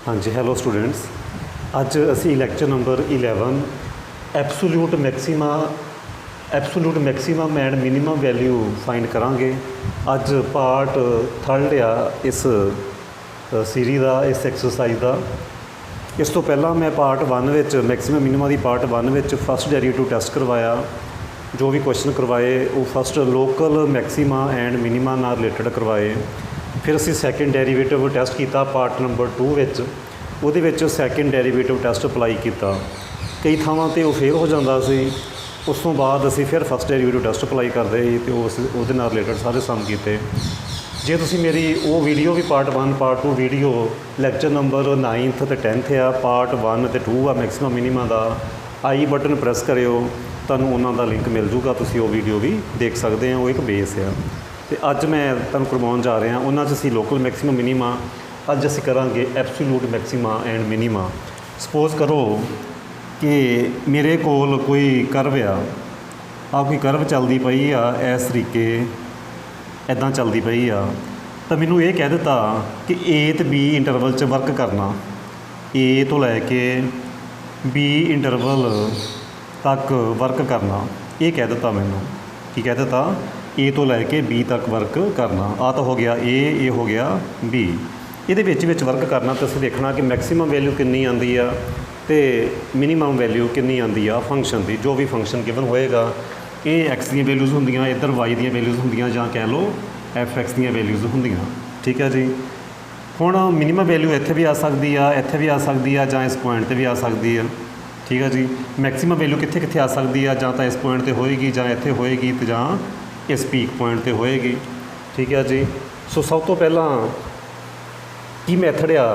हाँ जी, hello students. अज असी lecture number 11 absolute maximum and minimum value find करांगे। अज पार्ट थर्ड आ इस सीरीज़ का, इस एक्सरसाइज का। इस तो पहला मैं पार्ट 1 विच मैक्सीमम मिनिमम की पार्ट 1 विच फस्ट डेरीवेटिव टैसट करवाया। जो भी क्वेश्चन करवाए वो first local maxima and minima नाल रिलेटेड करवाए। फिर असी सैकेंड डेरीवेटिव टैसट किया पार्ट नंबर 2 विच, उहदे विच सैकेंड डेरीवेटिव टैसट अप्लाई किया। कई थावां ते वो फेल हो जाता सी। उस तो बाद असी फिर फस्ट डेरीवेटिव टैसट अप्लाई करते तो उस नाल रिलेटेड सारे सम किए। जे तुसी मेरी वो वीडियो भी part 1 part 2 video lecture number 9th ते 10th आ, पार्ट 1 ते 2 आ मैक्सीमम मिनिमा का, आई बटन प्रेस करियो, तुहानूं उन्हां दा लिंक मिल जूगा। तुसी वो वीडियो भी देख सकते हैं, वो एक बेस है। तो अज मैं तुहानूं करवाउण जा रहा उन्हां 'च असीं लोकल मैक्सीमम मिनिमा, अज असीं करांगे absolute maxima and minima. Suppose करो कि मेरे कोल कोई करव आ कोई करव चलती पई आ, इस तरीके इदां चलती पई आ, तो मैनू ये कह दिता कि ए तो बी इंटरवल च वर्क करना, ए तो लैके बी इंटरवल तक वर्क करना। ये कह दिता मैनू, की कह दिता, ए तो लैके बी तक वर्क करना। आ तो हो गया ए हो गया बी। ये वर्क करना तो असीं देखना कि मैक्सीमम वैल्यू कितनी आती आ तो मिनीमम वैल्यू कितनी आती आ फंक्शन की। जो भी फंक्शन गिवन होएगा, ये एक्स दी वैल्यूज़ होंदियां, इधर वाई दी वैल्यूज़ होंदियां, जां कह लो एफ एक्स दी वैल्यूज़ होंदियां। ठीक है जी। हुण मिनीमम वैल्यू इत्थे भी आ सकती है, इत्थे भी आ सकती है, जां इस पॉइंट पर भी आ सकती है। ठीक है जी। मैक्सीमम वैल्यू कित्थे कित्थे आ सकती है, जां तां इस पॉइंट पर होएगी, जां इत्थे होएगी, तो जां इस पीक पॉइंट पर होएगी। ठीक है जी। सो सब तो पहला की मैथड आ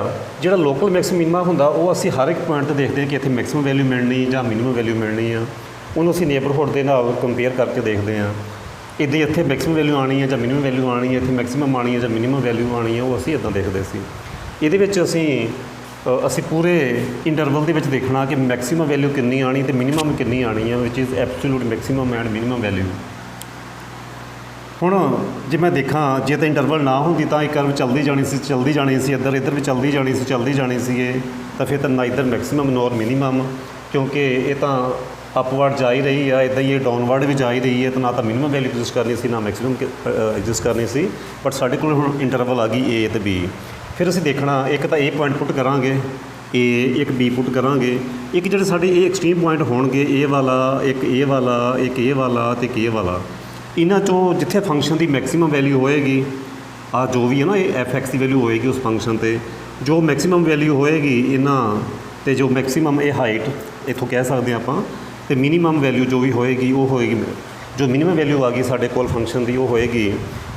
जिहड़ा लोकल मैक्सीमम मिनिमा हुंदा, वो असीं हर एक पॉइंट पर देखते हैं कि इत्थे मैक्सीमम वैल्यू मिलनी जां मिनिमम वैल्यू मिलनी आ। उन्होंने असीं नेबरहुड के नाल कंपेयर करके देखते हैं। इदां इत्थे मैक्सीमम वैल्यू आनी है जां मिनिमम वैल्यू आनी है, इत्थे मैक्सीमम आनी है जां मिनिमम वैल्यू आनी है, वो असीं इदां देखते सी। इहदे विच असीं पूरे इंटरवल दे विच देखना कि मैक्सीमम वैल्यू कितनी आनी तो मिनिमम कितनी आनी है, विच is absolute maximum and minimum value. हुण जे मैं देखा, जे तो इंटरवल ना होंदी तो एक कर्व चलती जानी सी, इधर भी चलती जानी सी, तो फिर तो ना इधर मैक्सीमम नॉर मिनिमम, क्योंकि ये तो अपवर्ड जा ही रही है, इदा ही ये डाउनवर्ड भी जा ही रही है। तो ना तो मिनिमम वैल्यू एग्जिस्ट करनी सी, ना मैक्सीमम एग्जिस्ट करनी सी। बट साढ़े कोल हुण इंटरवल आ गई ए तो बी। फिर असीं देखना, एक तो ए पॉइंट पुट करांगे, एक बी पुट करांगे, एक जिहड़े साडे ए एक्सट्रीम पॉइंट होणगे, ए वाला, एक ए वाला, एक ए वाला ते एक ए वाला। इन्हां चों जिथे फंक्शन की मैक्सीमम वैल्यू होएगी, आ जो भी है ना, ये एफ एक्स की वैल्यू होएगी उस फंक्शन पर, जो मैक्सीमम वैल्यू होएगी इन्हां ते जो मैक्सीमम ये हाइट इत्थों कह सकते हैं आपां, तो मिनीमम वैल्यू जो भी होएगी वो होएगी, जो मिनीमम वैल्यू आ गई साढ़े कोल फंक्शन की, वो होएगी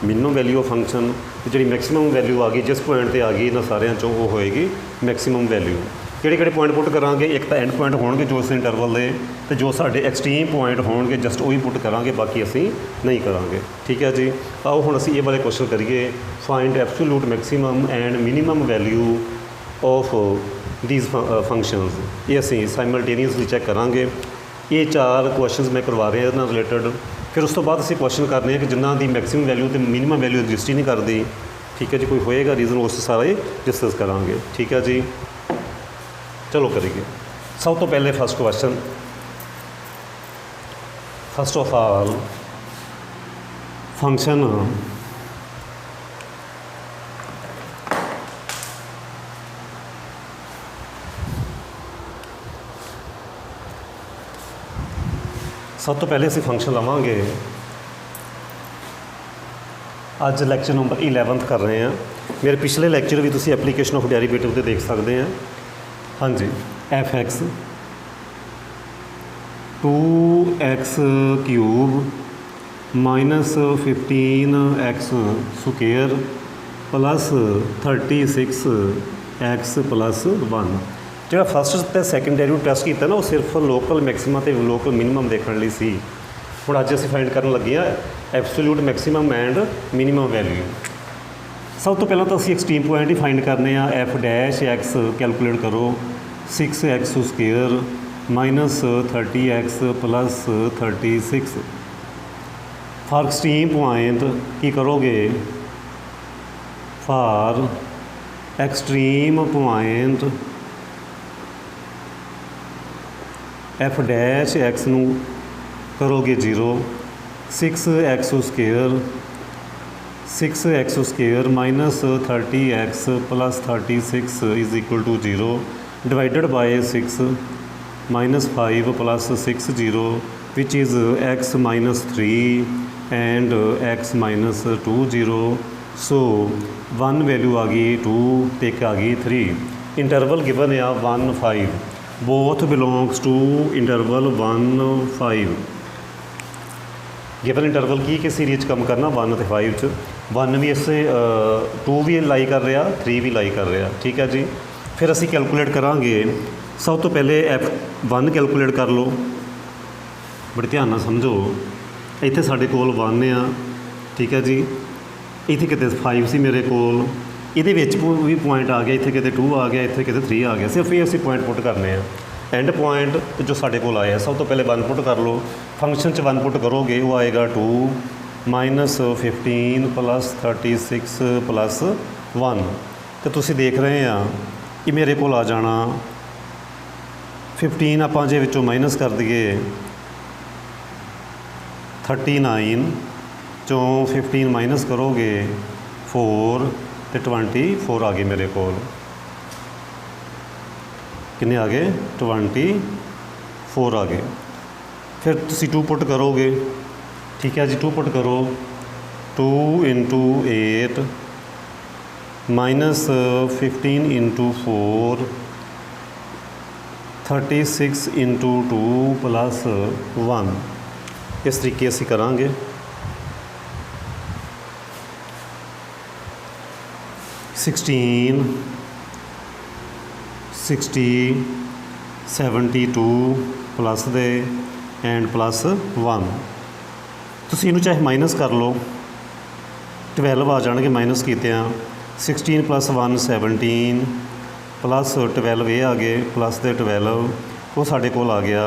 मिनीमम वैल्यू ऑफ फंक्शन। जी मैक्सीमम वैल्यू आ गई जिस पॉइंट पर आ गई, इन्होंने सारिਆਂ चों वो होएगी मैक्सीमम वैल्यू। किहड़े पॉइंट पुट करांगे, एक तो एंड पॉइंट होणगे जो इस इंटरवल दे, तो जो साढ़े एक्सट्रीम पॉइंट होणगे जस्ट वही पुट करांगे, बाकी असीं नहीं करांगे। ठीक है जी। आओ हुण असीं ये वाले क्वेश्चन करिए। Find absolute maximum and minimum value of these functions. ये असीं साइमल्टेनियसली चैक करांगे। ये 4 क्वेश्चन मैं करवा रहा इहदे नाल रिलेटेड। फिर उस तो बाद असीं क्वेश्चन करने हैं कि जिन्हां दी मैक्सीमम वैल्यू तो मिनीमम वैल्यू एग्जिस्ट ही नहीं करती। ठीक है जी। कोई होएगा रीजन, उस सारे डिस्कस करांगे। ठीक है जी। चलो करिए। सब तो पहले first question, first of all function सब तो पहले असीं फंक्शन लवांगे। अज लैक्चर नंबर 11 कर रहे हैं। मेरे पिछले लैक्चर भी तुसीं एप्लीकेशन ऑफ डेरीवेटिव ते देख सकते हैं। हाँ जी। F X 2x cube minus 15x square plus 36x plus 1। जो फस्ट तो सैकेंड डेरीवेटिव टैसट किया ना, वो सिर्फ लोकल मैक्सीमा तो लोकल मिनीमम देखने लई सी। हुण अज असीं फाइंड करन लगे आ absolute maximum and minimum value. सब तो पहला तो असीं एक्सट्रीम पॉइंट ही फाइंड करने आ। एफ डैश एक्स कैलकुलेट करो, 6x square minus 30x plus 36। For extreme point की करोगे, for extreme point F dash X नू करोगे 0 6x² minus 30x plus 36 is equal to 0 divided by 6 minus 5 plus 6 0 which is x minus 3 and x minus 2 0। So 1 value आ गई 2 ते एक आ गई 3। Interval given uh 1 5 both belongs to interval 1 5। Given interval की कि सीरीज कम करना 1 ते 5 च 1 भी इस 2 भी लाई कर रहा 3 भी लाई कर रहा। ठीक है जी। फिर असी कैलकुलेट करांगे। सब तो पहले F1 कैलकुलेट कर लो, बड़े ध्यान नाल समझो। इत्थे साडे कोल 1 आ, ठीक है जी। इत्थे किते 5 सी मेरे कोल, इहदे विच भी पॉइंट आ गया, इत्थे किते 2 आ गया, इत्थे किते 3 आ गया। सिर्फ ये असी पॉइंट पुट करने हैं। एंड पॉइंट जो साडे कोल आया, सब तो पहले 1 पुट कर लो। फंक्शन च 1 पुट करोगे वो आएगा 2 माइनस 15 प्लस 36 प्लस 1। तो तुसी देख रहे हैं कि मेरे कोल आ जाना 15 आपां जे विचों माइनस कर दिए 39 चों 15 माइनस करोगे 4 तो 24 आ गए मेरे कोल। कितने आ गए 24 आ गए। फिर तुसी 2 पुट करोगे, ठीक है जी। 2 पुट करो 2 into 8 minus 15 into 4 36 into 2 plus 1। इस तरीके असी करांगे। 16 60 72 प्लस दे एंड प्लस 1। तुसी इनू चाहे माइनस कर लो, 12 आ जाएंगे माइनस कीते। 16 प्लस 1 17 प्लस 12 ये आ गए प्लस दे 12 वो साढ़े कोल आ गया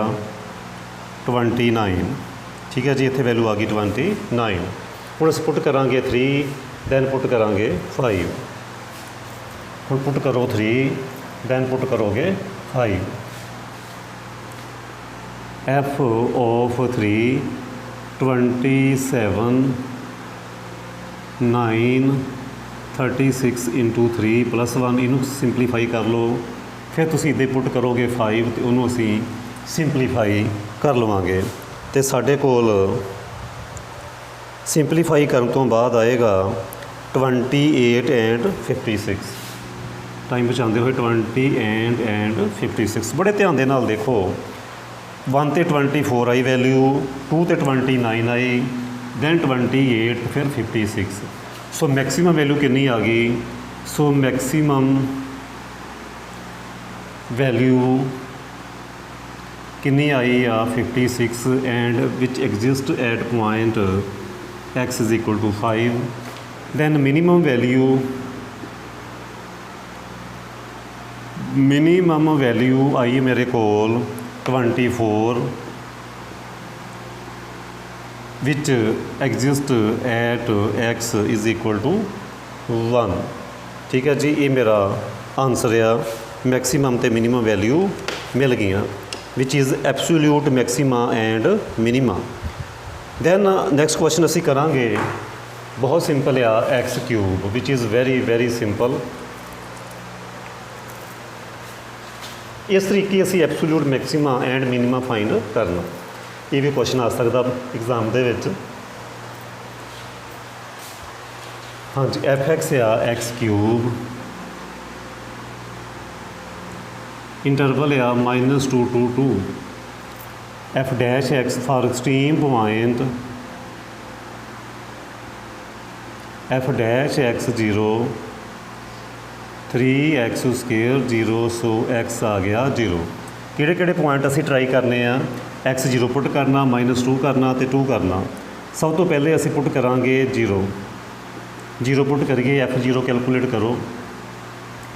29। ठीक है जी। इत्थे वैल्यू आ गई 29। हुण असीं पुट करांगे 3 दैन पुट करांगे 5। हुण पुट करो 3 दैन पुट करोगे 5। F of 3 27 9 36 into 3 plus 1। इनू सिंपलीफाई कर लो। फिर तुसी इदे पुट करोगे 5 तो उन्होंने असी सिंपलीफाई कर लवांगे। तो साढ़े कोल सिंपलीफाई करने तो बाद आएगा 28 एंड 56। टाइम बचाते हुए 20 एंड 56। बड़े ध्यान दे नाल देखो। 1 ते 24 आई वैल्यू, 2 ते 29 आई, दैन 28 फिर 56। सो मैक्सीमम वैल्यू कितनी आ गई? सो मैक्सीमम वैल्यू कितनी आई आ 56 and which exist at point x is equal to 5। Then minimum value आई मेरे कोल 24 which exist at x is equal to 1। ठीक है जी। ये मेरा आंसर आ। मैक्सीमम ते मिनिमम वैल्यू मिल गई which is absolute maxima and minima. Then next question असी करांगे बहुत सिंपल आ x³ which is very simple. इस तरीके असी absolute maxima and minima find करना। ये भी क्वेश्चन आ सकता एग्जाम दे विच। हाँ जी। f(x) आ x³ इंटरवल आ -2 to 2। f' x for extreme point f' x 0 3x² 0। So x आ गया 0। किहड़े पॉइंट असी ट्राई करने x 0 पुट करना, -2 करना तो 2 करना। सब तो पहले असी पुट करांगे 0 पुट करिए f0 कैलकुलेट करो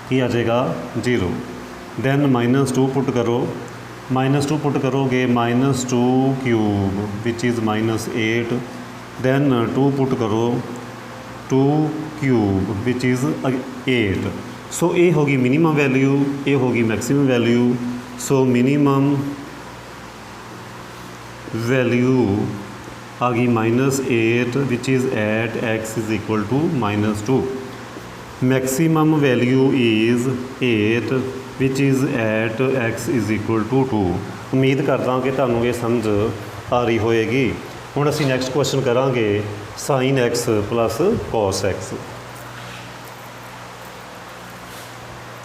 की आ जाएगा 0। दैन -2 पुट करो, -2 पुट करोगे -2³ विच इज़ -8। दैन 2 पुट करो 2³ विच इज़ 8। सो ये होगी मिनिमम वैल्यू, ये होगी maximum value. So minimum value आ गई -8 which is at x is equal to -2। Maximum value is 8 which is at x is equal to 2। उम्मीद करदा कि तुहानूं ये समझ आ रही होएगी। हुण असीं नैक्सट क्वेश्चन करांगे sin x plus cos x।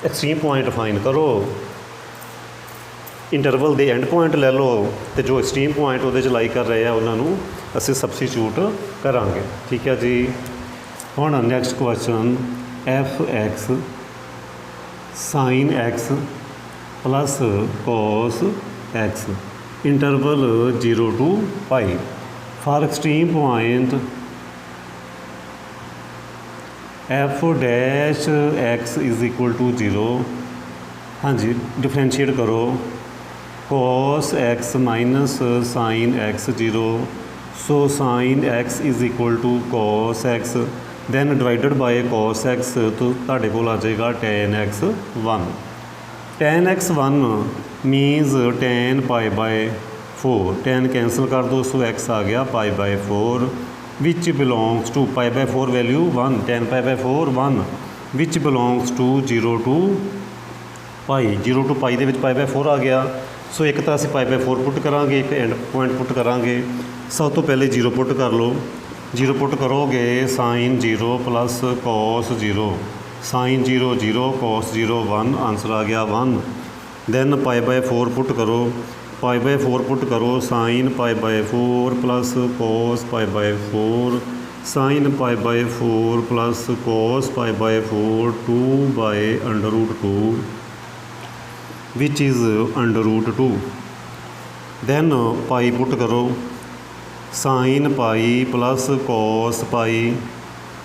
Extreme point find करो, इंटरवल के एंड पॉइंट ले लो, तो जो एक्सट्रीम पॉइंट वो लाई कर रहे हैं उन्होंने असी सबस्टिट्यूट करांगे। ठीक है जी। हुण next question f(x) sin x plus cos x interval 0 to π for extreme point f(x) is equal to 0। हाँ जी, डिफ्रेंशिएट करो cos x minus sin x 0। सो sin x is equal to cos x then divided by cos x तो तुहाडे कोल आ जाएगा tan x 1। tan x 1 minus tan π/4, tan cancel कर दो, so x आ गया π/4 which belongs to π/4 value 1, tan π/4 1 which belongs to 0 to π। 0 to π ਦੇ ਵਿੱਚ π/4 आ गया। सो एक तो असीं π/4 पुट करांगे, एक एंड पॉइंट पुट करांगे। सब तो पहले 0 पुट कर लो। 0 पुट करोगे sin 0 plus cos 0, sin 0 0 cos 0 1, answer आ गया 1। दैन π/4 पुट करो, π/4 पुट करो sin π/4 plus cos π/4, sin π/4 plus cos π/4 2/√2 which is √2। Then pi put करो sin pi plus cos pi,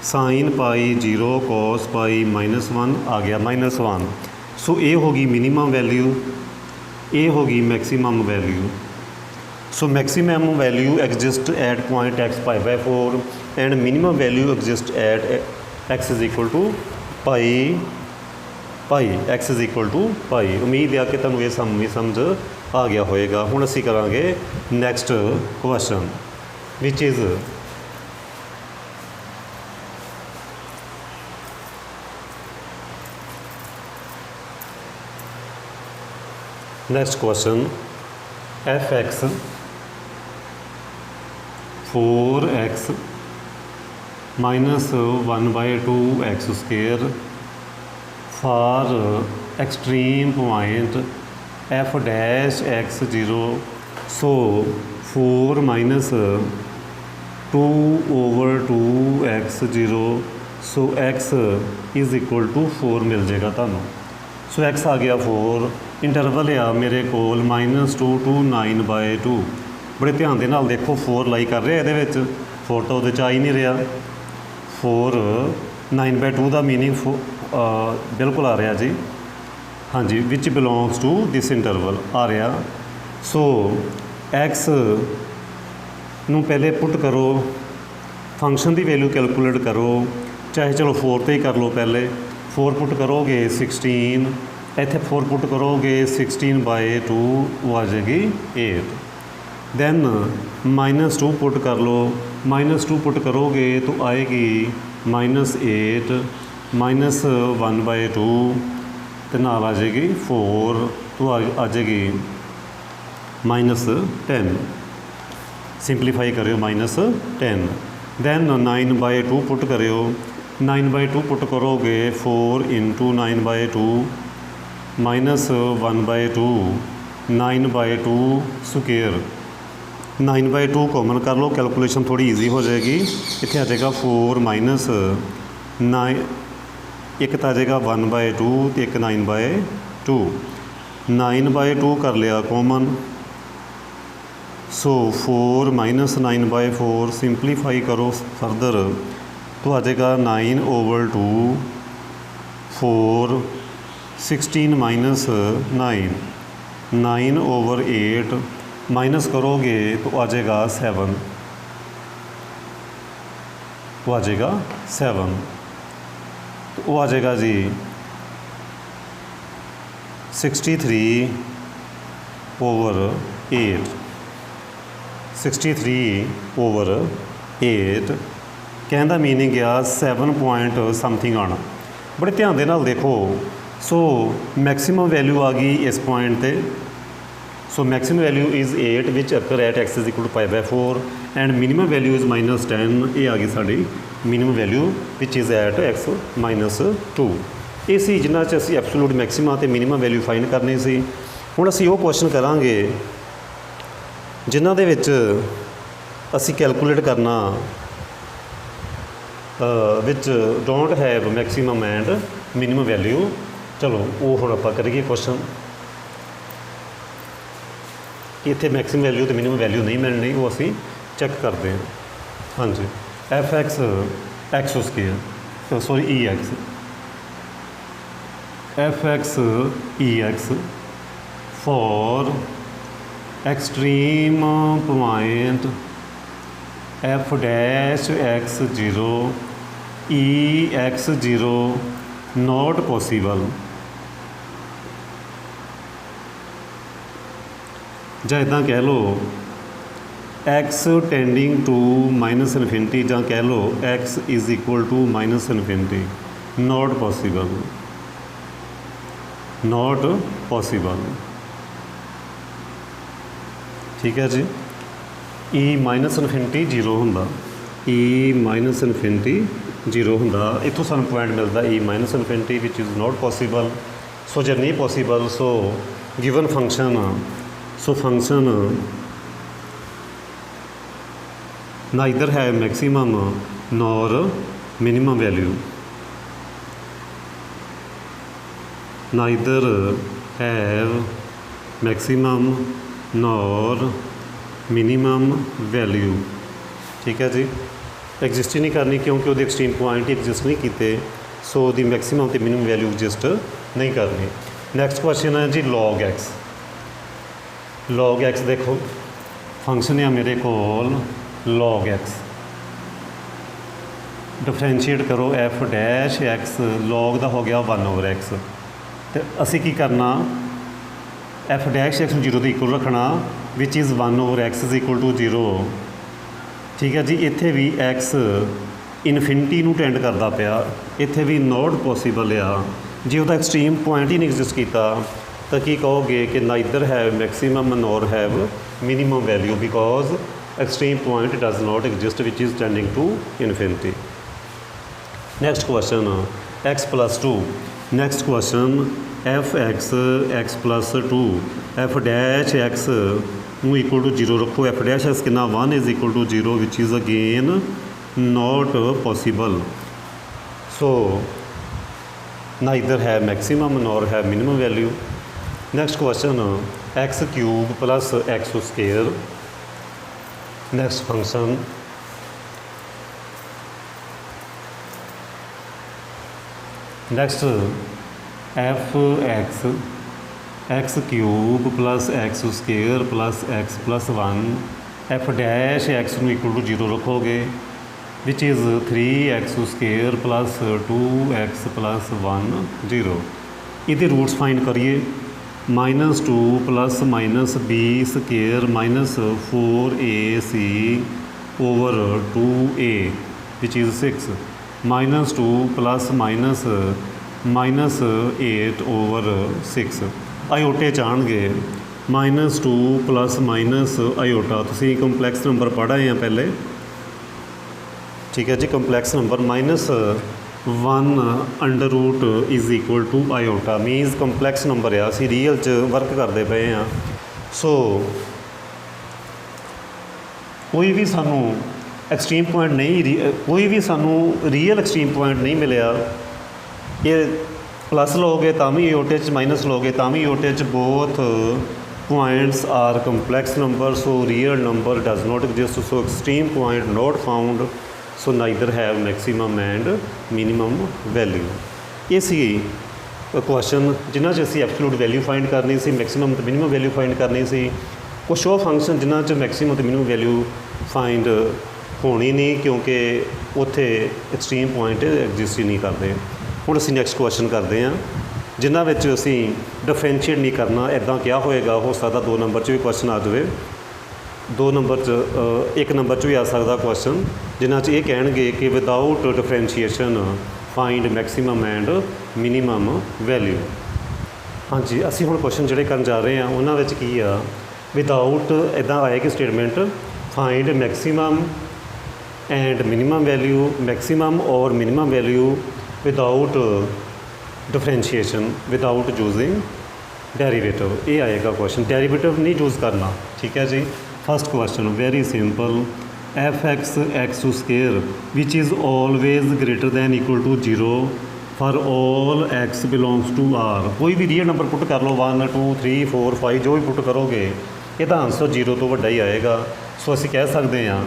sin pi 0 cos pi -1 आ गया -1। सो ये होगी मिनिमम वैल्यू, ये होगी maximum value. So maximum value exist at point x π/4 and minimum value exist at x is equal to π x is equal to π। उम्मीद है कि तुहानूं ये समझ आ गया होएगा। हुण असीं करांगे next question which is next question f(x) 4x minus 1/2x² for extreme point f(x 0)। So 4 minus 2/2x 0। So x is equal to 4 मिल जाएगा तुहानूं। सो x आ गया 4, इंटरवल आ मेरे कोल -2 to 9/2। बड़े ध्यान दे नाल देखो 4 लाई कर रहे ये 4 तो आ ही नहीं रहा। 4 9/2 का मीनिंग बिल्कुल आ रहा जी। हाँ जी, which belongs to this interval आ रहा। सो एक्स नूं पहले पुट करो, फंक्शन की वैल्यू कैलकुलेट करो, चाहे चलो 4 तो ही कर लो। पहले 4 पुट करोगे 16, इत्थे 4 पुट करोगे 16/2 वो आ जाएगी 8। दैन -2 पुट कर लो, -2 पुट करोगे तो आएगी -8 -1/2 तो नाल आ जाएगी 4 तो आ जाएगी -10। सिंपलीफाई करो -10। दैन 9/2 पुट करो, 9/2 पुट करोगे 4 × 9/2 -1/2 9/2 स्क्वेयर। 9/2 कॉमन कर लो, कैलकुलेशन थोड़ी ईजी हो जाएगी। इत्थे आ जाएगा 4 माइनस 9, एक तो आ जाएगा 1/2 तो एक 9/2। 9/2 कर लिया कॉमन। सो 4 माइनस 9/4 सिंपलीफाई करो फर्दर तो आ जाएगा 9/2। 4 16 माइनस 9/8 माइनस करोगे तो आ जाएगा 7, तो आ जाएगा 7। तो वो आ जाएगा जी 63/8 63/8 ਕਹਿਣ ਦਾ ਮੀਨਿੰਗ ਆ 7 ਪੁਆਇੰਟ ਸਮਥਿੰਗ ਆਉਣਾ। ਬੜੇ ਧਿਆਨ ਦੇ ਨਾਲ ਦੇਖੋ। ਸੋ ਮੈਕਸੀਮਮ ਵੈਲਿਊ ਆ ਗਈ ਇਸ ਪੁਆਇੰਟ 'ਤੇ। So maximum value is 8 which occur at x is equal to π/4 and minimum value is -10। ਇਹ ਆ ਗਈ ਸਾਡੀ minimum value which is at x -2। ਇਹ ਸੀ ਜਿਨ੍ਹਾਂ 'ਚ ਅਸੀਂ ਐਬਸੋਲੂਟ ਮੈਕਸੀਮਾ ਅਤੇ ਮਿਨੀਮਮ ਵੈਲਿਊ ਫਾਈਂਡ ਕਰਨੀ ਸੀ। ਹੁਣ ਅਸੀਂ ਉਹ ਕੁਐਸਚਨ ਕਰਾਂਗੇ ਜਿਨ੍ਹਾਂ ਦੇ ਵਿੱਚ ਅਸੀਂ ਕੈਲਕੂਲੇਟ ਕਰਨਾ ਵਿੱਚ don't have maximum and minimum value. ਚਲੋ ਉਹ ਹੁਣ ਆਪਾਂ ਕਰੀਏ ਕੁਐਸਚਨ। ਇੱਥੇ ਮੈਕਸੀਮਮ ਵੈਲਿਊ ਅਤੇ ਮਿਨੀਮਮ ਵੈਲਿਊ ਨਹੀਂ ਮਿਲਣੀ, ਉਹ ਅਸੀਂ ਚੈੱਕ ਕਰਦੇ ਹਾਂ। ਹਾਂਜੀ f(x) x² sorry e(x) f(x) e(x) for extreme point f(x0) e(x0) not possible। ਜਾਂ ਇੱਦਾਂ ਕਹਿ ਲਓ x tending to -infinity, ਜਾਂ ਕਹਿ ਲਓ x is equal to -infinity। not possible, not possible। ਠੀਕ ਹੈ ਜੀ। e -infinity 0 ਹੁੰਦਾ, e -infinity 0 ਹੁੰਦਾ। ਇੱਥੋਂ ਸਾਨੂੰ ਪੁਆਇੰਟ ਮਿਲਦਾ e -infinity which is not possible। ਸੋ ਜੇ ਨਹੀਂ possible so given function function neither have maximum nor minimum value, neither have maximum nor minimum value। ठीक है जी। एग्जिस्ट ही नहीं करनी क्योंकि वो एक्सट्रीम पॉइंट ही एग्जिस्ट नहीं किए, सो दी मैक्सीमम तो मिनिमम वैल्यू एग्जिस्ट नहीं करनी। नैक्सट क्वेश्चन है जी log x। log x देखो फंक्शन है मेरे को log x। डिफरेंशिएट करो f'(x) log का हो गया 1/x। तो असी की करना f'(x) 0 के इक्वल रखना which is 1/x is equal to 0। ठीक है जी। इत्थे भी x इनफिनिटी नूं टेंड करता पिया, इत्थे भी नॉट पॉसीबल आ। जे वो एक्सट्रीम पॉइंट ही नहीं एग्जिस्ट किया तो की कहोगे कि neither have maximum nor have minimum value because extreme point does not exist which is tending to infinity. Next question x+2। Next question f(x) x+2 f'(x) equal to 0 रखो। f'(x) कितना 1 is equal to 0 which is again not possible. So neither है maximum nor है minimum value. Next question x³ + x²। Next function next f(x) x³ + x² + x+1 f'(x) equal to 0 रखोगे which is 3x² + 2x + 1 0। ये roots find करिए। -2 + -b² -4ac/2a which is 6 -2 + -8/6 आयोटे चाहणगे। -2 + iota तुसीं complex number पढ़ आए हैं पहले। ठीक है जी। Complex number -1 √ is equal to iota minus complex number आ। असीं रीयल च वर्क करते पे हाँ। सो कोई भी सानू एक्सट्रीम पॉइंट नहीं कोई भी सानू रीयल एक्सट्रीम पॉइंट नहीं मिलया। ये प्लस लोगे तो भी आयोटे माइनस लोगे तो भी आयोटे both points are complex number. So real number does not exist. So extreme point not found. So neither have maximum and minimum value. ये सी क्वेश्चन जिन्हां च असीं एब्सोल्यूट वैल्यू फाइंड करनी सी, मैक्सीमम तो मिनिमम वैल्यू फाइंड करनी सी। कुछ वो फंक्शन जिन्हां च मैक्सीमम तो मिनिमम वैल्यू फाइंड होनी नहीं क्योंकि उत्थे एक्सट्रीम पॉइंट एग्जिस्ट ही नहीं करते। हुण असीं नैक्सट क्वेश्चन करते हैं। ਜਿਨ੍ਹਾਂ ਵਿੱਚ ਅਸੀਂ ਡਿਫਰੈਂਸ਼ੀਏਟ ਨਹੀਂ ਕਰਨਾ। ਇੱਦਾਂ ਕਿਹਾ ਹੋਏਗਾ, ਹੋ ਸਕਦਾ 2 ਨੰਬਰ 'ਚ ਵੀ ਕੁਐਸਚਨ ਆ ਜਾਵੇ, 2 ਨੰਬਰ 'ਚ 1 ਨੰਬਰ 'ਚ ਵੀ ਆ ਸਕਦਾ ਕੁਐਸਚਨ, ਜਿਨ੍ਹਾਂ 'ਚ ਇਹ ਕਹਿਣਗੇ ਕਿ without differentiation find maximum and minimum value. ਹਾਂਜੀ, ਅਸੀਂ ਹੁਣ ਕੁਐਸਚਨ ਜਿਹੜੇ ਕਰਨ ਜਾ ਰਹੇ ਹਾਂ ਉਹਨਾਂ ਵਿੱਚ ਕੀ ਆ, ਵਿਦਾਊਟ ਇੱਦਾਂ ਆਏਗੀ statement, find maximum and minimum value, maximum ਔਰ minimum value without differentiation without using derivative. ये आएगा क्वेश्चन, डेरिवेटिव नहीं यूज़ करना। ठीक है जी। First question very simple, F X X square which is always greater than equal to 0 for all X belongs to R. कोई भी real number put कर लो, 1 2 3 4 5 जो भी पुट करोगे इसका आंसर 0 तो वड्डा ही आएगा। सो असी कह सकते हैं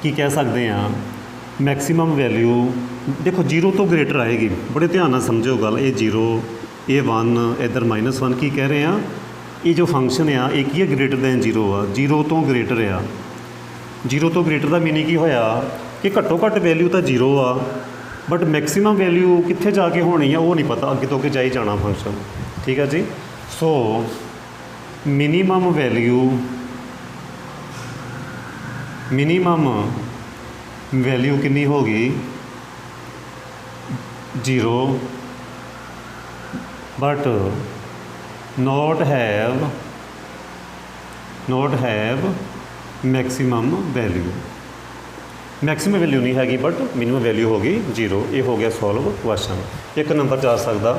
कि कह सकते हैं मैक्सीमम वैल्यू देखो 0 तो ग्रेटर आएगी। बड़े ध्यान नाल समझो गल, ये 0 ये 1 इधर -1 की कह रहे हैं, ये जो फंक्शन आ ये की है ग्रेटर दैन 0 आ, 0 तो ग्रेटर आ। 0 तो ग्रेटर का मीनिंग की होया कि घट्टो घट्ट वैल्यू तो 0 आ, बट मैक्सीमम वैल्यू कित्थे जाके होनी है वो नहीं पता, अगे तो अगे जा ही जाना फंक्शन। ठीक है जी। सो मिनीमम वैल्यू कितनी होगी 0, but not have maximum value. Maximum value नहीं हैगी बट मिनिमम वैल्यू होगी 0। ये हो गया सॉल्व क्वेश्चन। 1 नंबर जा सकता।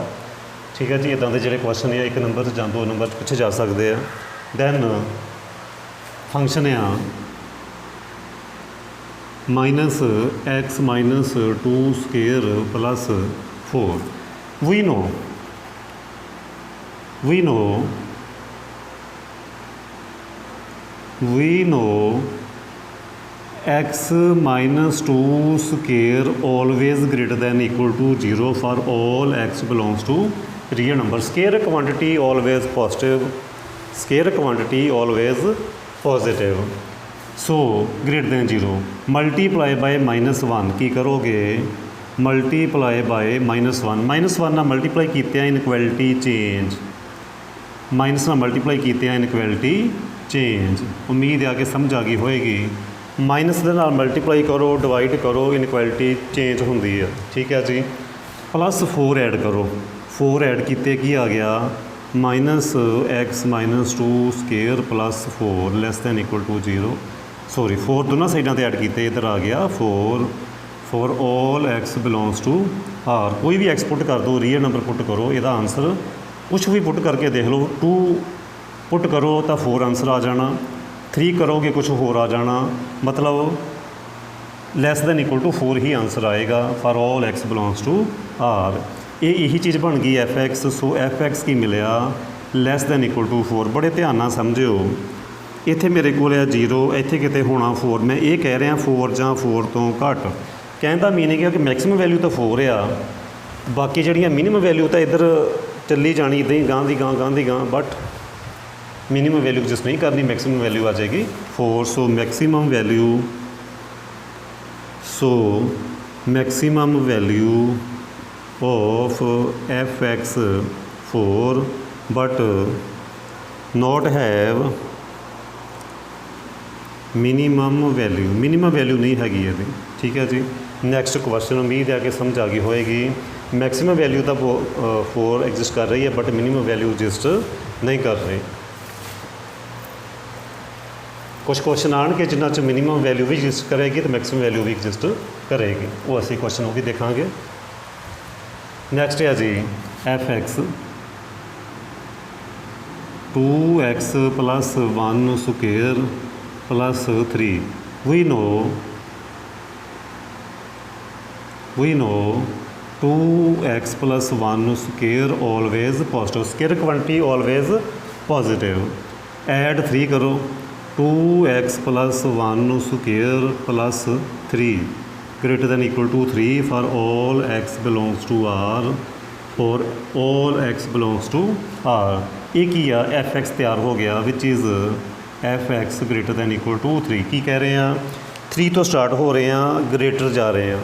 ठीक है जी। इदां दे जिहड़े क्वेश्चन है 1 नंबर जां 2 नंबर पिछे जा सकते हैं। दैन फंक्शन आ -x -2 square plus 4। We know x -2 square always greater than equal to 0 for all x belongs to real number. Square quantity always positive, square quantity always positive. So greater than 0 multiply by -1 की करोगे, multiply by -1 -1 ਨਾਲ multiply कीते inequality change, minus ਨਾਲ multiply कीते inequality change. उम्मीद है कि समझ आ गई होएगी। माइनस ਦੇ ਨਾਲ मल्टीप्लाई करो, डिवाइड करो, इनइक्वैलिटी चेंज होंदी है। ठीक है जी। प्लस 4 ऐड करो, 4 ऐड कीते की आ गया -x -2 square plus 4 less than equal to 0। Sorry 4 दोनों साइडों पर ऐड किए, इधर आ गया 4 for all x belongs to R. कोई भी x पुट कर दो, रियल नंबर पुट करो, यदा आंसर कुछ भी पुट करके देख लो। 2 पुट करो तो 4 आंसर आ जाना, 3 करोगे कुछ होर आ जाना, मतलब लैस दैन इक्वल टू 4 ही आंसर आएगा for all x belongs to R. यही चीज़ बन गई f(x). सो f(x) की मिलया लैस दैन इक्वल टू 4। बड़े ध्यान नाल समझिओ, इत्थे मेरे को 0, इत्थे किते होना 4। मैं ये कह रहा 4 जां 4 तो घट। कहने का मीनिंग है कि मैक्सीमम वैल्यू तो 4 आ, बाकी जड़ियाँ मिनिमम वैल्यू तो इधर चली जानी इदां ही गां दी गां, बट मिनिमम वैल्यू एग्जिस्ट नहीं करनी, मैक्सीमम वैल्यू आ जाएगी 4। So maximum value of f(x) 4 but not have minimum value नहीं हैगी ये। ठीक है जी। नैक्सट क्वेश्चन, उम्मीद है कि समझ आ गई होएगी। मैक्सीमम वैल्यू तो 4 एग्जिस्ट कर रही है बट मिनिमम वैल्यू एग्जिस्ट नहीं कर रही। कुछ क्वेश्चन आने जिन्हों च मिनिमम वैल्यू भी एग्जिस्ट करेगी तो मैक्सीमम वैल्यू भी एग्जिस्ट करेगी, वो असी क्वेश्चन भी देखांगे। नैक्सट है जी f(x) 2x plus 1 square plus 3। We know 2x plus 1 square always positive, square quantity always positive. Add 3 करो, 2x plus 1 square plus 3 greater than equal to 3 for all x belongs to R, for all x belongs to R. ये की आ f(x) तैयार हो गया which is f(x) greater than equal to 3। की कह रहे हैं 3 तो स्टार्ट हो रहे हैं, ग्रेटर जा रहे हैं।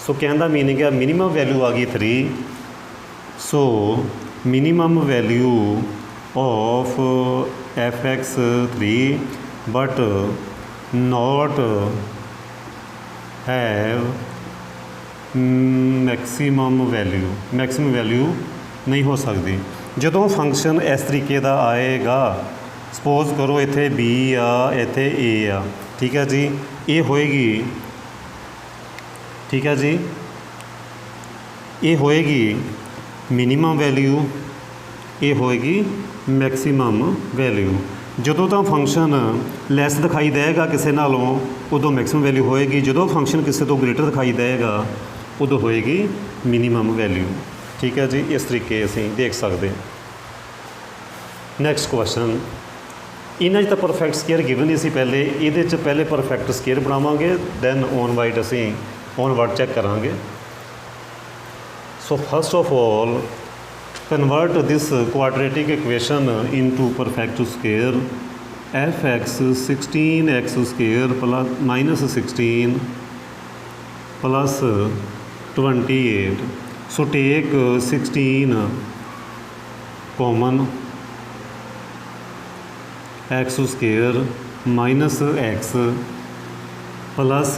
सो कहने का मीनिंग है मिनिमम वैल्यू आ गई 3, So minimum value of fx3 but not have maximum value नहीं हो सकती। ਜਦੋਂ ਫੰਕਸ਼ਨ ਇਸ ਤਰੀਕੇ ਦਾ ਆਏਗਾ, ਸਪੋਜ਼ ਕਰੋ ਇੱਥੇ b ਆ, ਇੱਥੇ a ਆ, ਠੀਕ ਹੈ ਜੀ, ਇਹ ਹੋਏਗੀ, ਠੀਕ ਹੈ ਜੀ, ਇਹ ਹੋਏਗੀ ਮਿਨੀਮਮ ਵੈਲਿਊ, ਇਹ ਹੋਏਗੀ ਮੈਕਸੀਮਮ ਵੈਲਿਊ। ਜਦੋਂ ਤਾਂ ਫੰਕਸ਼ਨ ਲੈਸ ਦਿਖਾਈ ਦੇਗਾ ਕਿਸੇ ਨਾਲੋਂ, ਉਦੋਂ ਮੈਕਸੀਮਮ ਵੈਲਿਊ ਹੋਏਗੀ। ਜਦੋਂ ਫੰਕਸ਼ਨ ਕਿਸੇ ਤੋਂ ਗ੍ਰੇਟਰ ਦਿਖਾਈ ਦੇਗਾ, ਉਦੋਂ ਹੋਏਗੀ ਮਿਨੀਮਮ ਵੈਲਿਊ। ਠੀਕ ਹੈ ਜੀ, ਇਸ ਤਰੀਕੇ ਅਸੀਂ ਦੇਖ ਸਕਦੇ ਹਾਂ। ਨੈਕਸਟ ਕੁਐਸਚਨ, ਇਹਨਾਂ 'ਚ ਤਾਂ ਪਰਫੈਕਟ ਸਕੇਅਰ ਗਿਵਨ ਹੀ ਸੀ ਪਹਿਲੇ, ਇਹਦੇ 'ਚ ਪਹਿਲੇ ਪਰਫੈਕਟ ਸਕੇਅਰ ਬਣਾਵਾਂਗੇ, ਦੈਨ ਔਨਵਾਈਡ ਅਸੀਂ ਔਨਵਰਡ ਚੈੱਕ ਕਰਾਂਗੇ। So first of all convert this quadratic equation into perfect square. fx 16x square plus minus 16 plus 28. So take 16 common, x square minus x plus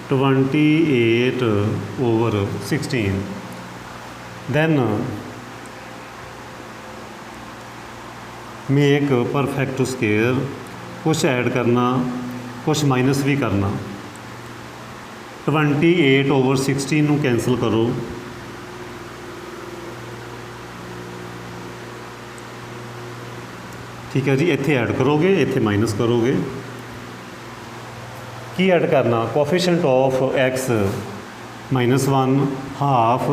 28 over 16. Then make perfect square, कुछ add करना, कुछ minus भी करना। 28 over 16 ਨੂੰ cancel करो, ठीक है जी, इत्थे ऐड करोगे, इत्थे माइनस करोगे। की ऐड करना, coefficient of x -1 half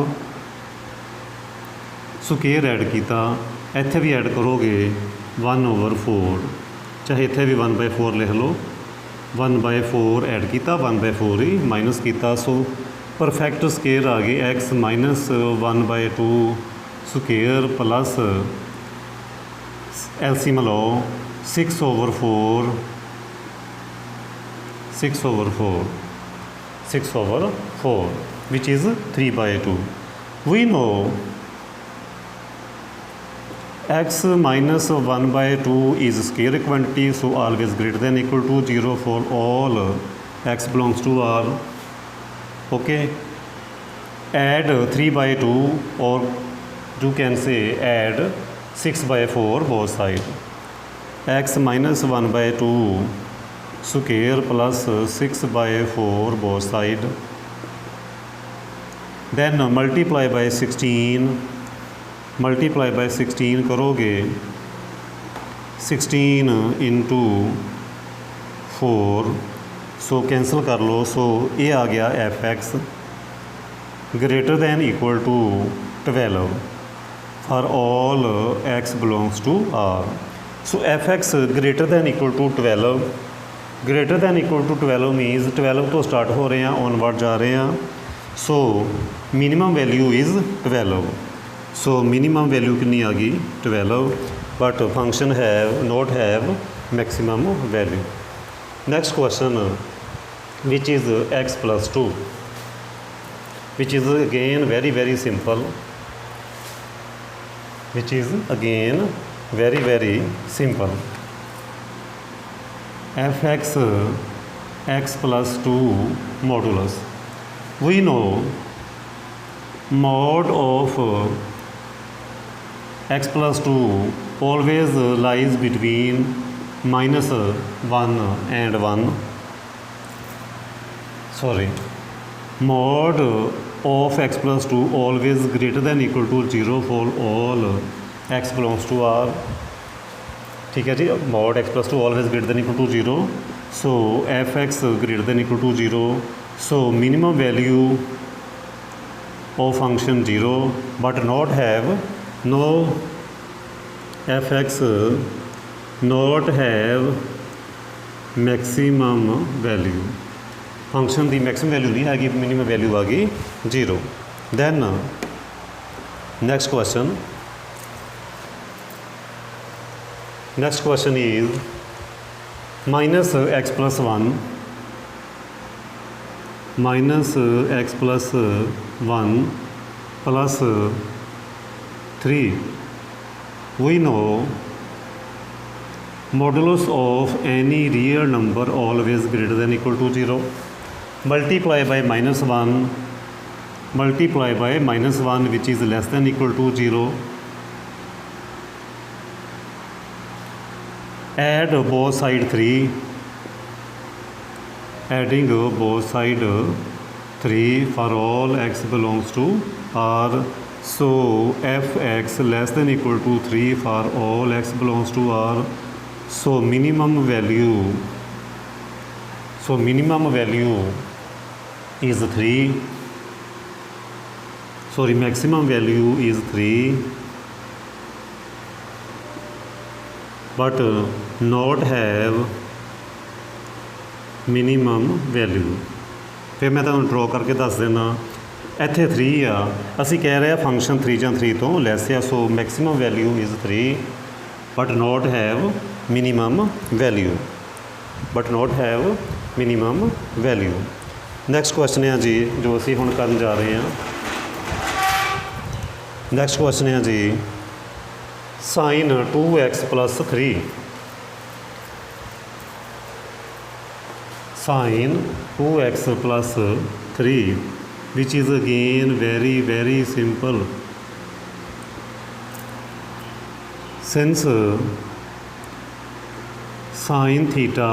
square add किया, इत्थे भी ऐड करोगे 1/4, चाहे इत्थे भी 1/4 लिख लो, 1/4 ऐड किया, 1/4 ही माइनस किया। सो परफेक्ट स्केयर आ गई x -1/2 square plus LCM low 6/4 which is 3/2. We know x minus 1/2 is scalar quantity, so always greater than equal to 0 for all x belongs to R. Okay, add 3/2 or you can say add 6/4 both sides. x minus 1/2 square plus 6/4 both side, then multiply by 16, multiply by 16 करोगे, 16 into 4, सो cancel कर लो। सो ये आ गया fx greater than equal to 12 for all x belongs to R. So fx greater than equal to 12, greater than equal to 12 minus 12 तो start हो रहे हैं, onward जा रहे हैं। So minimum value is 12। So minimum value कितनी आ गई 12, but function have not have maximum value. Next question, which is x + 2, which is again very simple, which is again very simple. fx x + 2 modulus, we know mod of x + 2 always lies between -1 and 1. Sorry, mod of x + 2 always greater than equal to 0 for all x belongs to R. ठीक है जी, mod x + 2 always greater than equal to 0. So fx greater than equal to 0. So minimum value of function 0, but not have no fx not have maximum value, function की maximum value नहीं हैगी, minimum value आ गई 0। Then next question is -x + 1 -x + 1 plus 3, we know modulus of any real number always greater than equal to 0, multiply by -1, multiply by -1 which is less than equal to 0, add both side 3, adding both side 3 for all x belongs to R. So fx less than equal to 3 for all x belongs to R. So minimum value is 3. Sorry, maximum value is 3, but not have minimum value. ਫਿਰ ਮੈਂ ਤੁਹਾਨੂੰ ਡਰੋ ਕਰਕੇ ਦੱਸ ਦਿੰਦਾ। ਇੱਥੇ 3 ਆ, ਅਸੀਂ ਕਹਿ ਰਹੇ ਆ ਫੰਕਸ਼ਨ 3 ਜਾਂ 3 ਤੋਂ ਲੈਸ ਆ, so maximum value is 3 but not have minimum value, next question ਹੈ ਜੀ ਜੋ ਅਸੀਂ ਹੁਣ ਕਰਨ ਜਾ ਰਹੇ ਹਾਂ। ਨੈਕਸਟ ਕੁਐਸਚਨ ਹੈ ਜੀ sin 2x plus 3, sin 2x plus 3, which is again very simple. Since sin theta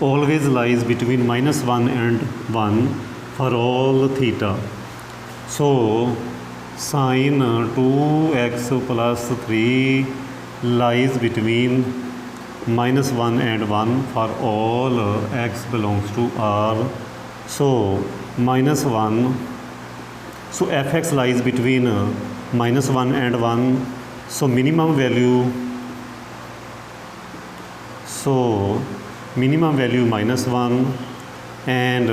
always lies between -1 and 1 for all theta, so sin 2x plus 3 lies between -1 and 1 for all x belongs to R. So -1, so fx lies between -1 and 1, so minimum value -1 and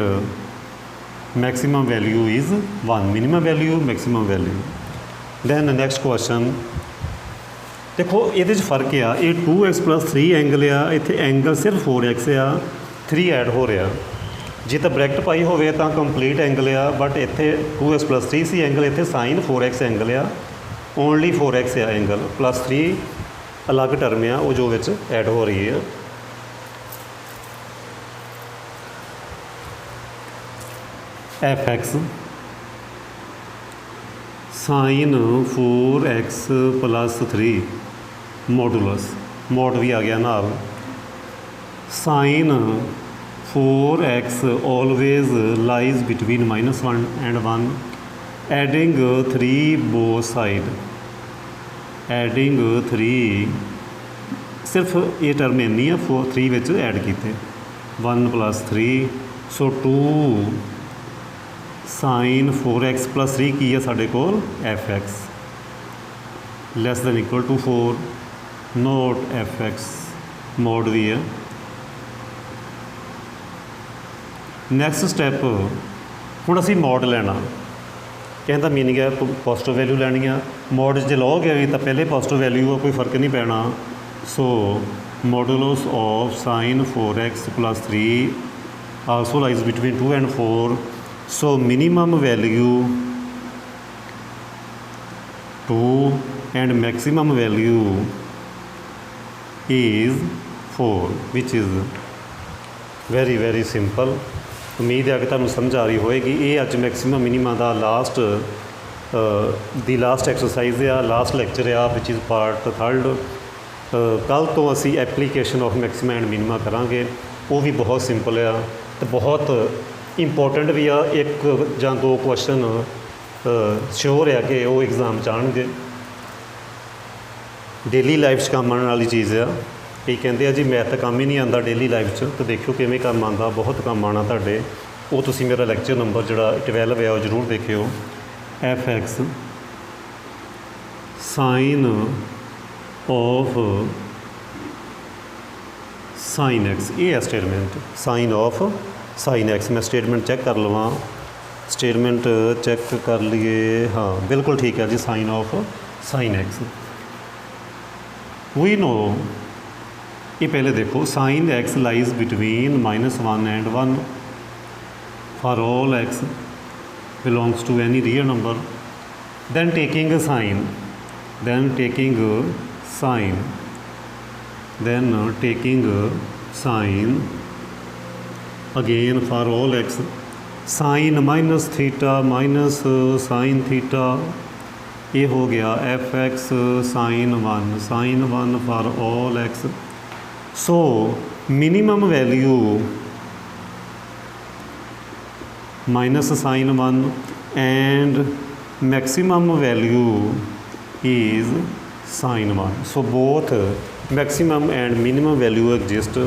maximum value is 1, minimum value maximum value. Then the next question, देखो ये फर्क आ, ये 2x plus 3 angle आ, इत्थे angle सिर्फ 4x आ, 3 add हो रहा। जे तो bracket पाई होवे तो कंप्लीट एंगल आ, बट इत्थे 2x plus 3 सी एंगल, इत्थे sin 4x एंगल आ, ओनली 4x आ एंगल, प्लस 3 अलग टर्म आ वो जो विच ऐड हो रही है। fx sin 4x plus 3 modulus, mod भी आ गया नाल, sin 4x always lies between -1 and 1, adding 3 both side, adding 3 सिर्फ ये टर्म इन्नी है 3 विच ऐड कीते, 1 plus 3, सो 2 sin 4x plus 3 की है साढ़े कोल fx less than equal to 4, note fx mode भी है। नैक्सट स्टैप हुण असी मोड लैना, कहने का मीनिंग है पॉजिटिव वैल्यू लैनी है, मोड जो लओगे तो पहले पॉजिटिव वैल्यू है, कोई फर्क नहीं पैना। So modulus of sin 4x plus 3 also lies between 2 and 4, so minimum value 2 and maximum value is 4, which is very simple। उम्मीद है कि तुहानूं समझ आ रही होएगी। ये अज मैक्सीमम मिनीमा का लास्ट एक्सरसाइज आ, लास्ट लैक्चर आ, विच इज़ पार्ट 3। कल तो असी application of maxima and minima करांगे, वो भी बहुत सिंपल आ तो बहुत इंपोर्टेंट भी आ। 1 ਜਾਂ 2 क्वेश्चन श्योर है कि वो एग्जाम चाहणगे, डेली लाइफ काम आने वाली चीज़ आ। कई कहते हैं जी मैथ तो काम ही नहीं आता डेली लाइफ तो देखियो किमें काम आता, बहुत काम आना तुहाडे। वो तुसीं मेरा लैक्चर नंबर जिहड़ा 12 है वो जरूर देखियो। fx sin of sin x, ये है statement sin of sin x। मैं स्टेटमेंट चैक कर लवां, स्टेटमेंट चैक कर लिए, हाँ बिल्कुल ठीक है जी, sin of sin x। We know, ये पहले देखो sin x lies between -1 and 1 for all x belongs to any real number. then taking a sign, then taking sine, then taking sine again for all x, sine minus theta minus sine theta, ये हो गया f x sine 1 for all x. So minimum value minus sine 1 and maximum value is sine 1। So both maximum and minimum value exist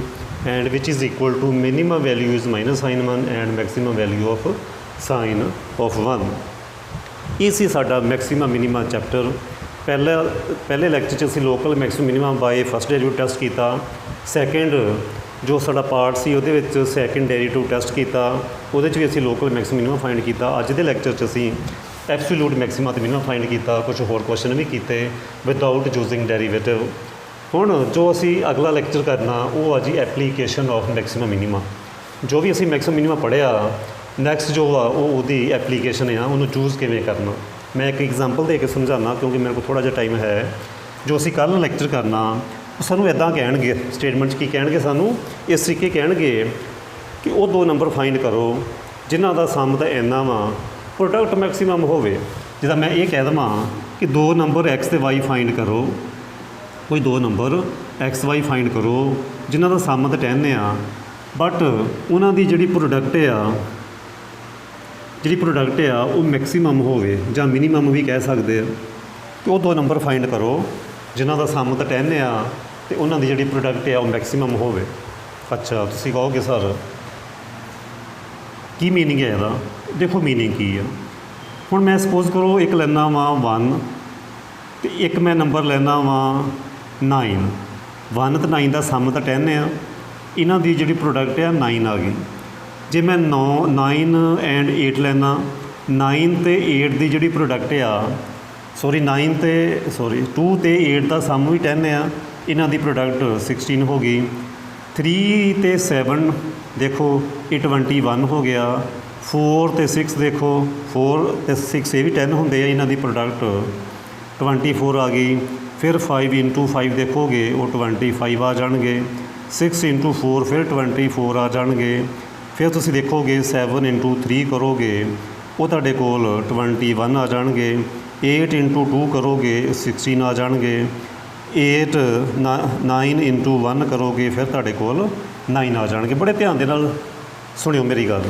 and which is equal to minimum value is minus sine 1 and maximum value of sine of 1। ਇਹ ਸੀ ਸਾਡਾ maximum minimum chapter. ਪਹਿਲੇ lecture 'ਚ ਅਸੀਂ local maximum minimum by first derivative test ਕੀਤਾ। Second ਜੋ ਸਾਡਾ part ਸੀ ਉਹਦੇ ਵਿੱਚ ਸੈਕਿੰਡ ਡੈਰੀਵੇਟਿਵ ਟੈਸਟ ਕੀਤਾ, ਉਹਦੇ 'ਚ ਵੀ ਅਸੀਂ ਲੋਕਲ ਮੈਕਸਿਮਮ ਮਿਨੀਮਮ ਫਾਈਂਡ ਕੀਤਾ। ਅੱਜ ਦੇ ਲੈਕਚਰ 'ਚ ਅਸੀਂ ਐਬਸੋਲੂਟ ਮੈਕਸਿਮਮ ਅਤੇ ਮਿਨੀਮਮ ਫਾਈਂਡ ਕੀਤਾ, ਕੁਝ ਹੋਰ ਕੁਐਸਚਨ ਵੀ ਕੀਤੇ ਵਿਦਆਊਟ ਯੂਜ਼ਿੰਗ ਡੈਰੀਵੇਟਿਵ। ਹੁਣ ਜੋ ਅਸੀਂ ਅਗਲਾ ਲੈਕਚਰ ਕਰਨਾ ਉਹ ਆ ਜੀ ਐਪਲੀਕੇਸ਼ਨ ਆਫ ਮੈਕਸਿਮਮ ਮਿਨੀਮਮ। ਜੋ ਵੀ ਅਸੀਂ ਮੈਕਸਿਮਮ ਮਿਨੀਮਮ ਪੜ੍ਹਿਆ, ਨੈਕਸਟ ਜੋ ਆ ਉਹ ਉਹਦੀ ਐਪਲੀਕੇਸ਼ਨ ਆ, ਉਹਨੂੰ ਚੂਜ਼ ਕਿਵੇਂ ਕਰਨਾ। ਮੈਂ ਇੱਕ ਐਗਜ਼ਾਮਪਲ ਦੇ ਕੇ ਸਮਝਾਉਣਾ ਕਿਉਂਕਿ ਮੇਰੇ ਕੋਲ ਥੋੜ੍ਹਾ ਜਿਹਾ ਟਾਈਮ ਹੈ। ਜੋ ਅਸੀਂ ਕੱਲ੍ਹ ਲੈਕਚਰ ਕਰਨਾ ਉਹ ਸਾਨੂੰ ਇੱਦਾਂ ਕਹਿਣਗੇ, ਸਟੇਟਮੈਂਟ 'ਚ ਕੀ ਕਹਿਣਗੇ, ਸਾਨੂੰ ਇਸ ਤਰੀਕੇ ਕਹਿਣਗੇ ਕਿ ਉਹ ਦੋ ਨੰਬਰ ਫਾਈਂਡ ਕਰੋ ਜਿਨ੍ਹਾਂ ਦਾ ਸਮ ਤਾਂ ਇੰਨਾ ਵਾ, ਪ੍ਰੋਡਕਟ ਮੈਕਸਿਮਮ ਹੋਵੇ। ਜਿੱਦਾਂ ਮੈਂ ਇਹ ਕਹਿ ਦੇਵਾਂ ਕਿ ਦੋ ਨੰਬਰ ਐਕਸ ਅਤੇ ਵਾਈ ਫਾਈਂਡ ਕਰੋ, ਕੋਈ ਦੋ ਨੰਬਰ ਐਕਸ ਵਾਈ ਫਾਈਂਡ ਕਰੋ ਜਿਨ੍ਹਾਂ ਦਾ ਸਮ ਤਾਂ 10 ਆ, ਬਟ ਉਹਨਾਂ ਦੀ ਜਿਹੜੀ ਪ੍ਰੋਡਕਟ ਆ ਉਹ ਮੈਕਸੀਮਮ ਹੋਵੇ ਜਾਂ ਮਿਨੀਮਮ ਵੀ ਕਹਿ ਸਕਦੇ ਆ। ਕਿ ਉਹ ਦੋ ਨੰਬਰ ਫਾਈਂਡ ਕਰੋ ਜਿਨ੍ਹਾਂ ਦਾ ਸਮ ਤਾਂ 10 ਆ ਅਤੇ ਉਹਨਾਂ ਦੀ ਜਿਹੜੀ ਪ੍ਰੋਡਕਟ ਆ ਉਹ ਮੈਕਸੀਮਮ ਹੋਵੇ। ਅੱਛਾ, ਤੁਸੀਂ ਕਹੋਗੇ ਸਰ ਕੀ ਮੀਨਿੰਗ ਹੈ ਇਹਦਾ? ਦੇਖੋ ਮੀਨਿੰਗ ਕੀ ਆ। ਹੁਣ ਮੈਂ ਸਪੋਜ਼ ਕਰੋ ਇੱਕ ਲੈਂਦਾ ਵਾਂ 1 ਅਤੇ ਇੱਕ ਮੈਂ ਨੰਬਰ ਲੈਂਦਾ ਵਾਂ 9। 1 ਅਤੇ 9 ਦਾ ਸਮ ਤਾਂ 10 ਆ, ਇਹਨਾਂ ਦੀ ਜਿਹੜੀ ਪ੍ਰੋਡਕਟ ਆ 9 ਆ ਗਈ। ਜੇ ਮੈਂ 9 ਐਂਡ 8 ਲੈਣਾ, 9 ਅਤੇ 8 ਦੀ ਜਿਹੜੀ ਪ੍ਰੋਡਕਟ ਆ, 2 ਅਤੇ 8 ਦਾ ਸਮ ਵੀ 10 ਆ, ਇਹਨਾਂ ਦੀ ਪ੍ਰੋਡਕਟ 16 ਹੋ ਗਈ। 3 ਅਤੇ 7 ਦੇਖੋ ਇਹ 21 ਹੋ ਗਿਆ। 4 ਅਤੇ 6 ਦੇਖੋ 4 ਅਤੇ 6 ਇਹ ਵੀ 10 ਹੁੰਦੇ ਆ, ਇਹਨਾਂ ਦੀ ਪ੍ਰੋਡਕਟ 24 ਆ ਗਈ। ਫਿਰ 5 × 5 ਦੇਖੋਗੇ ਉਹ 25 ਆ ਜਾਣਗੇ। 6 × 4 ਫਿਰ 24 ਆ ਜਾਣਗੇ। ਫਿਰ ਤੁਸੀਂ ਦੇਖੋਗੇ 7 × 3 ਕਰੋਗੇ ਉਹ ਤੁਹਾਡੇ ਕੋਲ 21 ਆ ਜਾਣਗੇ। 8 × 2 ਕਰੋਗੇ 16 ਆ ਜਾਣਗੇ। 9 × 1 ਕਰੋਗੇ ਫਿਰ ਤੁਹਾਡੇ ਕੋਲ 9 ਆ ਜਾਣਗੇ। ਬੜੇ ਧਿਆਨ ਦੇ ਨਾਲ ਸੁਣਿਓ ਮੇਰੀ ਗੱਲ।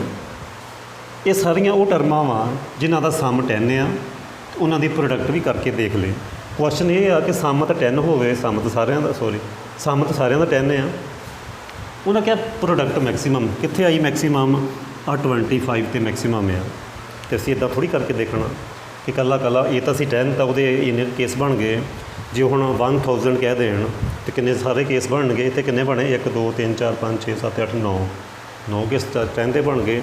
ਇਹ ਸਾਰੀਆਂ ਉਹ ਟਰਮਾਂ ਵਾ ਜਿਨ੍ਹਾਂ ਦਾ ਸਮ 10 ਆ, ਉਹਨਾਂ ਦੀ ਪ੍ਰੋਡਕਟ ਵੀ ਕਰਕੇ ਦੇਖ ਲੈ। ਕੁਐਸਚਨ ਇਹ ਆ ਕਿ ਸਮ ਤਾਂ 10 ਹੋਵੇ, ਸਮ ਤਾਂ ਸਾਰਿਆਂ ਦਾ 10 ਆ। ਉਹਨਾਂ ਕਿਹਾ ਪ੍ਰੋਡਕਟ ਮੈਕਸੀਮਮ ਕਿੱਥੇ ਆਈ? ਮੈਕਸੀਮਮ ਆ 25 ਤੇ ਮੈਕਸੀਮਮ ਆ। ਅਤੇ ਅਸੀਂ ਇੱਦਾਂ ਥੋੜ੍ਹੀ ਕਰਕੇ ਦੇਖਣਾ ਕਿ ਕੱਲਾ ਇਹ ਤਾਂ ਅਸੀਂ 10 ਤਾਂ ਉਹਦੇ ਇੰਨੇ ਕੇਸ ਬਣ ਗਏ। ਜੇ ਹੁਣ 1000 ਕਹਿ ਦੇਣ ਤਾਂ ਕਿੰਨੇ ਸਾਰੇ ਕੇਸ ਬਣਨਗੇ? ਅਤੇ ਕਿੰਨੇ ਬਣੇ? 1 2 3 4 5 6 7 8 9 ਕੇਸ 10 ਦੇ ਬਣ ਗਏ।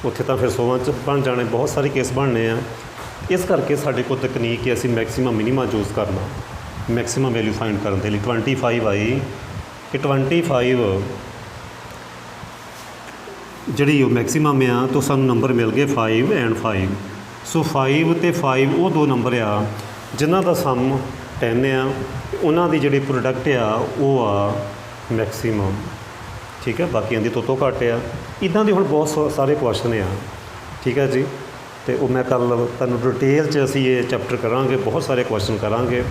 ਉੱਥੇ ਤਾਂ ਫਿਰ 100 'ਚ ਬਣ ਜਾਣੇ, ਬਹੁਤ ਸਾਰੇ ਕੇਸ ਬਣਨੇ ਆ। ਇਸ ਕਰਕੇ ਸਾਡੇ ਕੋਲ ਤਕਨੀਕ ਹੈ ਅਸੀਂ ਮੈਕਸੀਮਮ ਮਿਨੀਮਮ ਚੂਜ਼ ਕਰਨਾ ਮੈਕਸੀਮਮ ਵੈਲਿਊ ਫਾਈਂਡ ਕਰਨ ਦੇ ਲਈ। 25 ਆਈ ਕਿ 25 ਜਿਹੜੀ ਉਹ ਮੈਕਸੀਮਮ ਆ ਤਾਂ ਸਾਨੂੰ ਨੰਬਰ ਮਿਲ ਗਏ 5 ਐਂਡ 5। ਸੋ 5 ਅਤੇ 5 ਉਹ ਦੋ ਨੰਬਰ ਆ ਜਿਨ੍ਹਾਂ ਦਾ ਸਮ 10 ਆ, ਉਹਨਾਂ ਦੀ ਜਿਹੜੀ ਪ੍ਰੋਡਕਟ ਆ ਉਹ ਆ ਮੈਕਸੀਮਮ। ਠੀਕ ਹੈ, ਬਾਕੀਆਂ ਦੀ ਤੋਂ ਘੱਟ ਆ। ਇੱਦਾਂ ਦੇ ਹੁਣ ਬਹੁਤ ਸਾਰੇ ਕੁਐਸਚਨ ਆ। ਠੀਕ ਹੈ ਜੀ, ਅਤੇ ਉਹ ਮੈਂ ਕੱਲ੍ਹ ਤੁਹਾਨੂੰ ਡਿਟੇਲ 'ਚ ਅਸੀਂ ਇਹ ਚੈਪਟਰ ਕਰਾਂਗੇ, ਬਹੁਤ ਸਾਰੇ ਕੁਐਸਚਨ ਕਰਾਂਗੇ।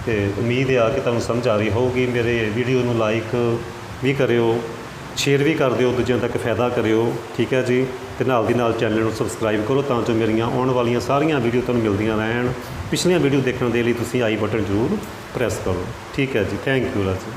ਅਤੇ ਉਮੀਦ ਆ ਕਿ ਤੁਹਾਨੂੰ ਸਮਝ ਆ ਰਹੀ ਹੋਊਗੀ। ਮੇਰੇ ਵੀਡੀਓ ਨੂੰ ਲਾਈਕ ਵੀ ਕਰਿਓ, ਸ਼ੇਅਰ ਵੀ ਕਰ ਦਿਓ, ਦੂਜਿਆਂ ਤੱਕ ਫਾਇਦਾ ਕਰਿਓ। ਠੀਕ ਹੈ ਜੀ, ਅਤੇ ਨਾਲ ਦੀ ਨਾਲ ਚੈਨਲ ਨੂੰ ਸਬਸਕ੍ਰਾਈਬ ਕਰੋ ਤਾਂ ਜੋ ਮੇਰੀਆਂ ਆਉਣ ਵਾਲੀਆਂ ਸਾਰੀਆਂ ਵੀਡੀਓ ਤੁਹਾਨੂੰ ਮਿਲਦੀਆਂ ਰਹਿਣ। ਪਿਛਲੀਆਂ ਵੀਡੀਓ ਦੇਖਣ ਦੇ ਲਈ ਤੁਸੀਂ ਆਈ ਬਟਨ ਜ਼ਰੂਰ ਪ੍ਰੈਸ ਕਰੋ। ਠੀਕ ਹੈ ਜੀ, ਥੈਂਕ ਯੂ ਰਾਜੂ।